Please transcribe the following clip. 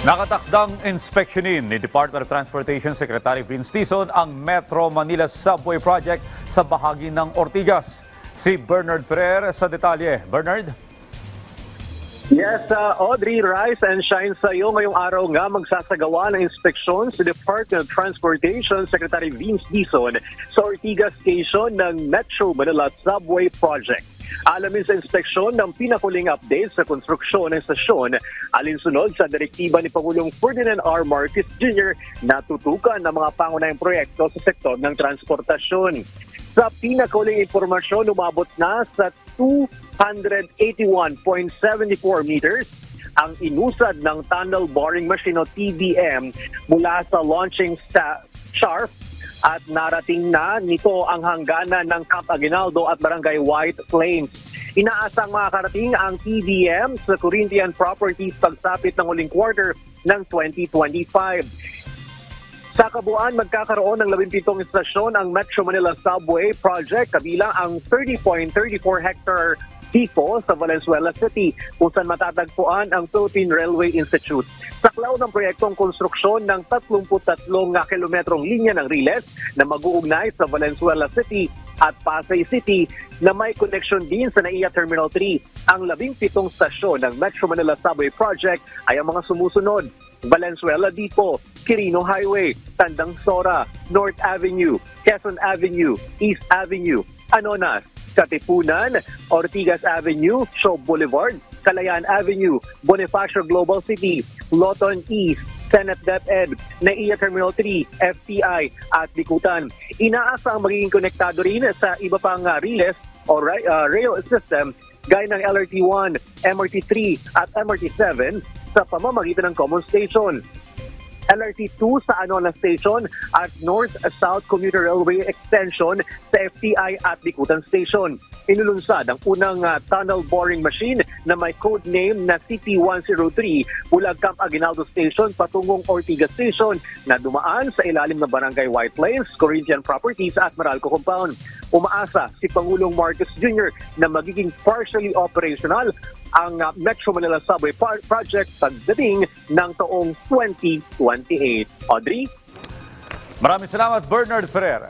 Nakatakdang inspeksyonin ni Department of Transportation Secretary Vince Dizon ang Metro Manila Subway Project sa bahagi ng Ortigas. Si Bernard Ferrer sa detalye. Bernard? Yes, Audrey, rise and shine sa iyo. Ngayong araw nga magsasagawa ng inspeksyon si Department of Transportation Secretary Vince Dizon sa Ortigas Station ng Metro Manila Subway Project. Alamin sa inspeksyon ng pinakuling update sa konstruksyon ng estasyon alinsunod sa direktiba ni Pangulong Ferdinand R. Marcos Jr. na tutukan ng mga pangunahing proyekto sa sektor ng transportasyon. Sa pinakuling impormasyon, umabot na sa 281.74 meters ang inusad ng tunnel boring machine o TBM mula sa launching shaft at narating na nito ang hangganan ng Camp Aguinaldo at Barangay White Plains. Inaasang makakarating ang TBM sa Corinthian Properties pagsapit ng huling quarter ng 2025. Sa kabuuan, magkakaroon ng 17 istasyon ang Metro Manila Subway Project kabilang ang 30.34 hectare tipo sa Valenzuela City kung saan matatagpuan ang Philippine Railway Institute. Saklaw ng proyektong konstruksyon ng 33 kilometrong linya ng Riles na mag-uugnay sa Valenzuela City at Pasay City na may connection din sa NAIA Terminal 3. Ang 17 stasyon ng Metro Manila Subway Project ay ang mga sumusunod: Valenzuela Depot, Quirino Highway, Tandang Sora, North Avenue, Quezon Avenue, East Avenue, Anonas, Katipunan, Ortigas Avenue, Shaw Boulevard, Kalayaan Avenue, Bonifacio Global City, Loton East, Senate DepEd, NAIA Terminal 3, FTI at Bikutan. Inaasang magiging konektado rin sa iba pang Riles o rail system gaya ng LRT1, MRT3 at MRT7 sa pamamagitan ng common station. LRT2 sa Anonas Station at North-South Commuter Railway Extension sa FTI at Bikutan Station. Inulunsad ang unang tunnel boring machine na may code name na CP103 mula Camp Aguinaldo Station patungong Ortigas Station na dumaan sa ilalim ng Barangay White Plains, Corinthian Properties at Meralco Compound. Umaasa si Pangulong Marcos Jr. na magiging partially operational ang Metro Manila Subway Project pagdating ng taong 2028. Audrey? Maraming salamat, Bernard Ferrer.